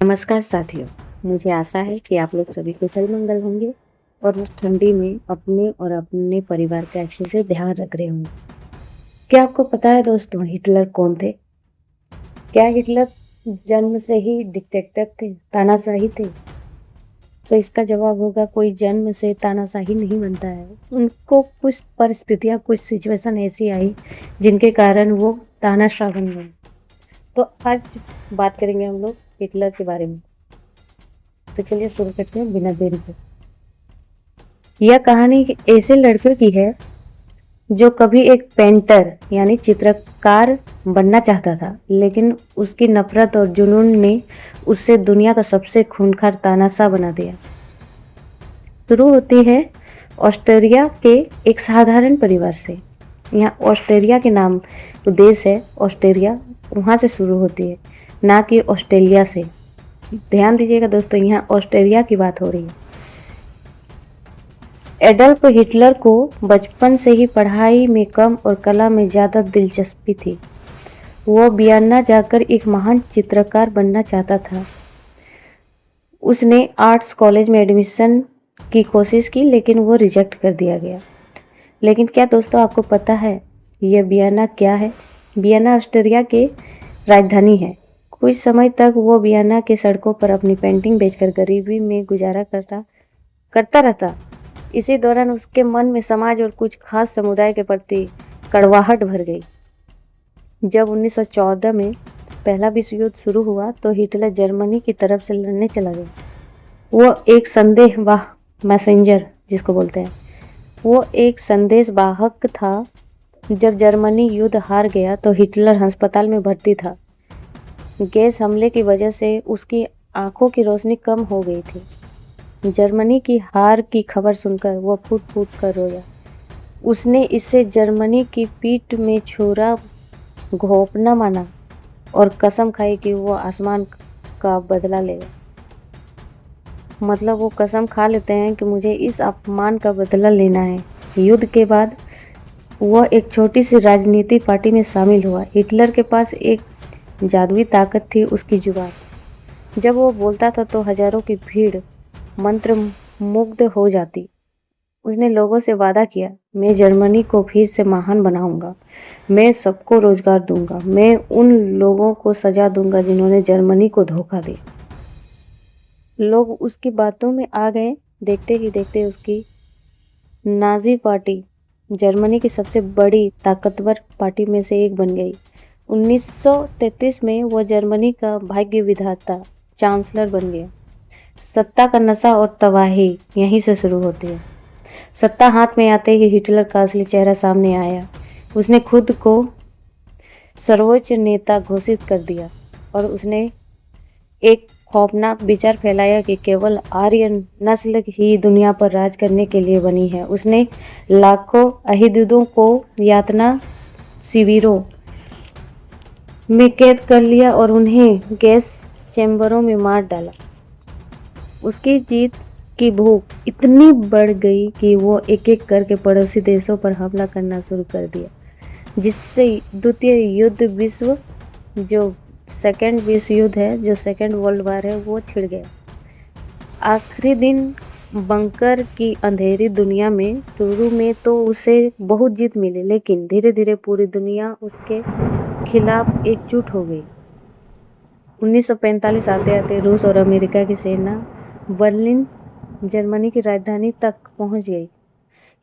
नमस्कार साथियों, मुझे आशा है कि आप लोग सभी कुशल मंगल होंगे और इस ठंडी में अपने और अपने परिवार का अच्छे से ध्यान रख रहे होंगे। क्या आपको पता है दोस्तों, हिटलर कौन थे? क्या हिटलर जन्म से ही डिक्टेटर थे, तानाशाही थे? तो इसका जवाब होगा, कोई जन्म से तानाशाही नहीं बनता है। उनको कुछ परिस्थितियां, कुछ सिचुएशन ऐसी आई जिनके कारण वो तानाशाह बन गए। तो आज बात करेंगे हम लोग हिटलर के बारे में। तो चलिए शुरू करते हैं बिना देरी के। यह कहानी ऐसे लड़के की है जो कभी एक पेंटर यानी चित्रकार बनना चाहता था, लेकिन उसकी नफरत और जुनून ने उसे दुनिया का सबसे खूंखार तानाशाह बना दिया। शुरू होती है ऑस्ट्रिया के एक साधारण परिवार से। यहाँ ऑस्ट्रिया के नाम देश है ऑस्ट्रिया, वहाँ से शुरू होती है, ना कि ऑस्ट्रेलिया से। ध्यान दीजिएगा दोस्तों, यहाँ ऑस्ट्रेलिया की बात हो रही है। एडल्फ हिटलर को बचपन से ही पढ़ाई में कम और कला में ज़्यादा दिलचस्पी थी। वो वियना जाकर एक महान चित्रकार बनना चाहता था। उसने आर्ट्स कॉलेज में एडमिशन की कोशिश की, लेकिन वो रिजेक्ट कर दिया गया। लेकिन क्या दोस्तों आपको पता है यह वियना क्या है? वियना ऑस्ट्रिया के राजधानी है। कुछ समय तक वो वियना के सड़कों पर अपनी पेंटिंग बेचकर गरीबी में गुजारा करता रहता। इसी दौरान उसके मन में समाज और कुछ खास समुदाय के प्रति कड़वाहट भर गई। जब 1914 में पहला विश्व युद्ध शुरू हुआ तो हिटलर जर्मनी की तरफ से लड़ने चला गया। वो एक संदेशवाह मैसेंजर जिसको बोलते हैं, वो एक संदेशवाहक था। जब जर्मनी युद्ध हार गया तो हिटलर अस्पताल में भर्ती था। गैस हमले की वजह से उसकी आंखों की रोशनी कम हो गई थी। जर्मनी की हार की खबर सुनकर वो फूट फूट कर रोया। उसने इससे जर्मनी की पीठ में छुरा घोंपना माना और कसम खाई कि वो आसमान का बदला लेगा। मतलब वो कसम खा लेते हैं कि मुझे इस अपमान का बदला लेना है। युद्ध के बाद वह एक छोटी सी राजनीति पार्टी में शामिल हुआ। हिटलर के पास एक जादुई ताकत थी, उसकी जुबान। जब वो बोलता था तो हजारों की भीड़ मंत्र मुग्ध हो जाती। उसने लोगों से वादा किया, मैं जर्मनी को फिर से महान बनाऊंगा, मैं सबको रोजगार दूंगा, मैं उन लोगों को सजा दूंगा जिन्होंने जर्मनी को धोखा दिया। लोग उसकी बातों में आ गए। देखते ही देखते उसकी नाजी पार्टी जर्मनी की सबसे बड़ी ताकतवर पार्टी में से एक बन गई। 1933 में वह जर्मनी का भाग्य विधाता चांसलर बन गया। सत्ता का नशा और तबाही यहीं से शुरू होती है। सत्ता हाथ में आते ही हिटलर का असली चेहरा सामने आया। उसने खुद को सर्वोच्च नेता घोषित कर दिया और उसने एक खौफनाक विचार फैलाया कि केवल आर्य नस्ल ही दुनिया पर राज करने के लिए बनी है। उसने लाखों अहिदुदों को यातना शिविरों में कैद कर लिया और उन्हें गैस चैम्बरों में मार डाला। उसकी जीत की भूख इतनी बढ़ गई कि वो एक एक करके पड़ोसी देशों पर हमला करना शुरू कर दिया, जिससे द्वितीय युद्ध विश्व जो सेकेंड विश्व युद्ध है, जो सेकेंड वर्ल्ड वार है, वो छिड़ गया। आखिरी दिन बंकर की अंधेरी दुनिया में शुरू में तो उसे बहुत जीत मिली, लेकिन धीरे धीरे पूरी दुनिया उसके खिलाफ एकजुट हो गई। 1945 आते आते रूस और अमेरिका की सेना बर्लिन जर्मनी की राजधानी तक पहुंच गई।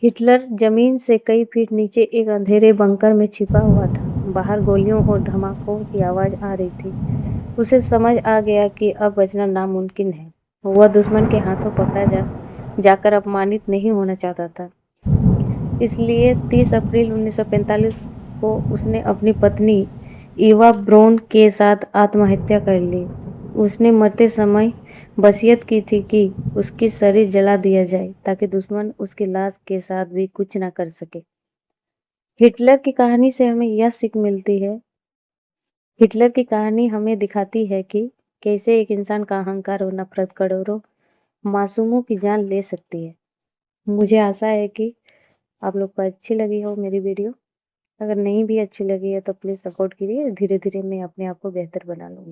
हिटलर जमीन से कई फीट नीचे एक अंधेरे बंकर में छिपा हुआ था। बाहर गोलियों और धमाकों की आवाज़ आ रही थी। उसे समझ आ गया कि अब बचना नामुमकिन है। वह दुश्मन के हाथों पकड़ा जाकर अपमानित नहीं होना चाहता था। इसलिए 30 अप्रैल 1945 को उसने अपनी पत्नी ईवा ब्राउन के साथ आत्महत्या कर ली। उसने मरते समय वसीयत की थी कि उसकी शरीर जला दिया जाए ताकि दुश्मन उसकी लाश के साथ भी कुछ ना कर सके। हिटलर की कहानी से हमें यह सीख मिलती है। हिटलर की कहानी हमें दिखाती है कि कैसे एक इंसान का अहंकार और नफरत करोड़ों मासूमों की जान ले सकती है। मुझे आशा है कि आप लोग को अच्छी लगी हो मेरी वीडियो। अगर नहीं भी अच्छी लगी है तो प्लीज़ सपोर्ट कीजिए। धीरे धीरे मैं अपने आप को बेहतर बना लूँगी।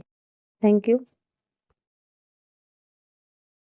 Thank you.